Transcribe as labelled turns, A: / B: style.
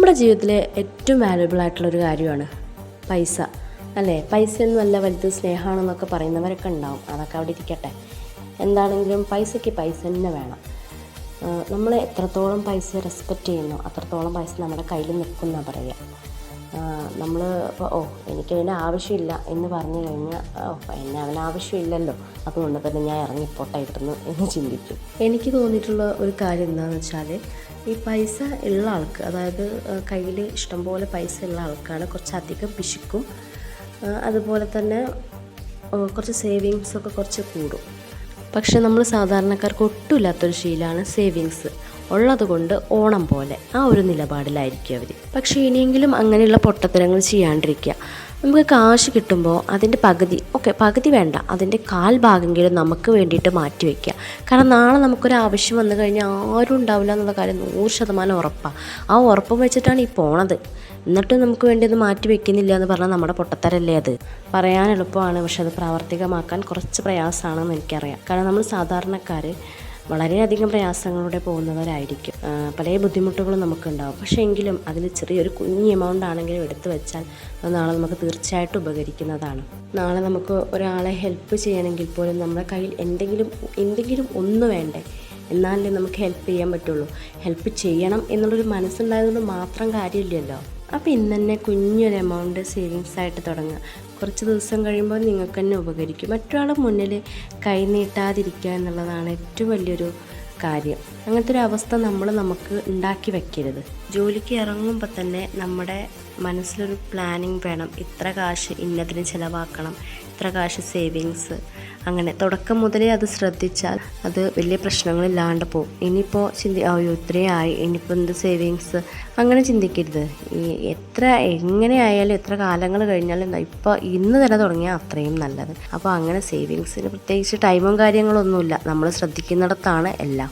A: നമ്മുടെ ജീവിതത്തിലെ ഏറ്റവും വാല്യുബിൾ ആയിട്ടുള്ളൊരു കാര്യമാണ് പൈസ, അല്ലേ? പൈസയൊന്നും അല്ല വലുത്, സ്നേഹമാണെന്നൊക്കെ പറയുന്നവരൊക്കെ ഉണ്ടാവും. അതൊക്കെ അവിടെ ഇരിക്കട്ടെ. എന്താണെങ്കിലും പൈസയ്ക്ക് പൈസ തന്നെ വേണം. നമ്മൾ എത്രത്തോളം പൈസ റെസ്പെക്റ്റ് ചെയ്യുന്നു അത്രത്തോളം പൈസ നമ്മുടെ കയ്യിൽ നിൽക്കുന്ന പറയുക. നമ്മൾ ഇപ്പോൾ എനിക്കതിൻ്റെ ആവശ്യമില്ല എന്ന് പറഞ്ഞു കഴിഞ്ഞാൽ എന്നെ അവന് ആവശ്യമില്ലല്ലോ, അതുകൊണ്ട് തന്നെ ഞാൻ ഇറങ്ങിപ്പോട്ടെ ഇവിടുന്ന് എന്ന് ചിന്തിക്കും. എനിക്ക് തോന്നിയിട്ടുള്ള ഒരു കാര്യം എന്താണെന്ന് വെച്ചാൽ, ഈ പൈസ ഉള്ള ആൾക്ക്, അതായത് കയ്യിൽ ഇഷ്ടംപോലെ പൈസ ഉള്ള ആൾക്കാണ് കുറച്ചധികം പിശുക്കും, അതുപോലെ തന്നെ കുറച്ച് സേവിങ്സൊക്കെ കുറച്ച് കൂടും. പക്ഷെ നമ്മൾ സാധാരണക്കാർക്ക് ഒട്ടുമില്ലാത്തൊരു ശീലമാണ് സേവിങ്സ്. ഉള്ളത് കൊണ്ട് ഓണം പോലെ ആ ഒരു നിലപാടിലായിരിക്കും അവർ. പക്ഷേ ഇനിയെങ്കിലും അങ്ങനെയുള്ള പൊട്ടത്തരങ്ങൾ ചെയ്യാണ്ടിരിക്കുക. നമുക്ക് കാശ് കിട്ടുമ്പോൾ അതിൻ്റെ പകുതി വേണ്ട, അതിൻ്റെ കാൽ ഭാഗമെങ്കിലും നമുക്ക് വേണ്ടിയിട്ട് മാറ്റി വയ്ക്കുക. കാരണം നാളെ നമുക്കൊരാവശ്യം വന്നു കഴിഞ്ഞാൽ ആരും ഉണ്ടാവില്ല എന്നുള്ള കാര്യം 100% ഉറപ്പാണ്. ആ ഉറപ്പ് വെച്ചിട്ടാണ് ഈ പോണത്. എന്നിട്ടും നമുക്ക് വേണ്ടി അത് മാറ്റി വയ്ക്കുന്നില്ല എന്ന് പറഞ്ഞാൽ നമ്മുടെ പൊട്ടത്തരല്ലേ അത്? പറയാൻ എളുപ്പമാണ്, പക്ഷെ അത് പ്രാവർത്തികമാക്കാൻ കുറച്ച് പ്രയാസമാണെന്ന് എനിക്കറിയാം. കാരണം നമ്മൾ സാധാരണക്കാർ വളരെയധികം പ്രയാസങ്ങളിലൂടെ പോകുന്നവരായിരിക്കും. പല ബുദ്ധിമുട്ടുകളും നമുക്കുണ്ടാവും. പക്ഷേ എങ്കിലും അതിൽ ചെറിയൊരു കുഞ്ഞ് എമൗണ്ട് ആണെങ്കിലും എടുത്തു വെച്ചാൽ അത് നാളെ നമുക്ക് തീർച്ചയായിട്ടും ഉപകരിക്കുന്നതാണ്. നാളെ നമുക്ക് ഒരാളെ ഹെൽപ്പ് ചെയ്യണമെങ്കിൽ പോലും നമ്മുടെ കയ്യിൽ എന്തെങ്കിലും ഒന്ന് വേണ്ടേ? എന്നാലേ നമുക്ക് ഹെൽപ്പ് ചെയ്യാൻ പറ്റുള്ളൂ. ഹെൽപ്പ് ചെയ്യണം എന്നുള്ളൊരു മനസ്സുണ്ടായതുകൊണ്ട് മാത്രം കാര്യമില്ലല്ലോ. അപ്പോൾ ഇന്ന് തന്നെ കുഞ്ഞൊരു എമൗണ്ട് സേവിങ്സ് ആയിട്ട് തുടങ്ങുക. കുറച്ച് ദിവസം കഴിയുമ്പോൾ നിങ്ങൾക്ക് തന്നെ ഉപകരിക്കും. മറ്റൊരാളുടെ മുന്നിൽ കൈ നീട്ടാതിരിക്കുക എന്നുള്ളതാണ് ഏറ്റവും വലിയൊരു കാര്യം. അങ്ങനത്തെ ഒരു അവസ്ഥ നമുക്ക് ഉണ്ടാക്കി വയ്ക്കരുത്. ജോലിക്ക് ഇറങ്ങുമ്പോൾ തന്നെ നമ്മുടെ മനസ്സിലൊരു പ്ലാനിങ് വേണം. ഇത്ര കാശ് ഇന്നതിന് ചിലവാക്കണം, ഇത്ര കാശ് സേവിങ്സ്. അങ്ങനെ തുടക്കം മുതലേ അത് ശ്രദ്ധിച്ചാൽ അത് വലിയ പ്രശ്നങ്ങളില്ലാണ്ട് പോകും. ഇനിയിപ്പോൾ ഇത്രയും ആയി, ഇനിയിപ്പോൾ എന്ത് സേവിങ്സ്, അങ്ങനെ ചിന്തിക്കരുത്. എങ്ങനെ ആയാലും എത്ര കാലങ്ങൾ കഴിഞ്ഞാലും ഇപ്പോൾ ഇന്ന് തന്നെ തുടങ്ങിയാൽ അത്രയും നല്ലത്. അപ്പോൾ അങ്ങനെ സേവിങ്സിന് പ്രത്യേകിച്ച് ടൈമും കാര്യങ്ങളൊന്നുമില്ല, നമ്മൾ ശ്രദ്ധിക്കുന്നിടത്താണ് എല്ലാം.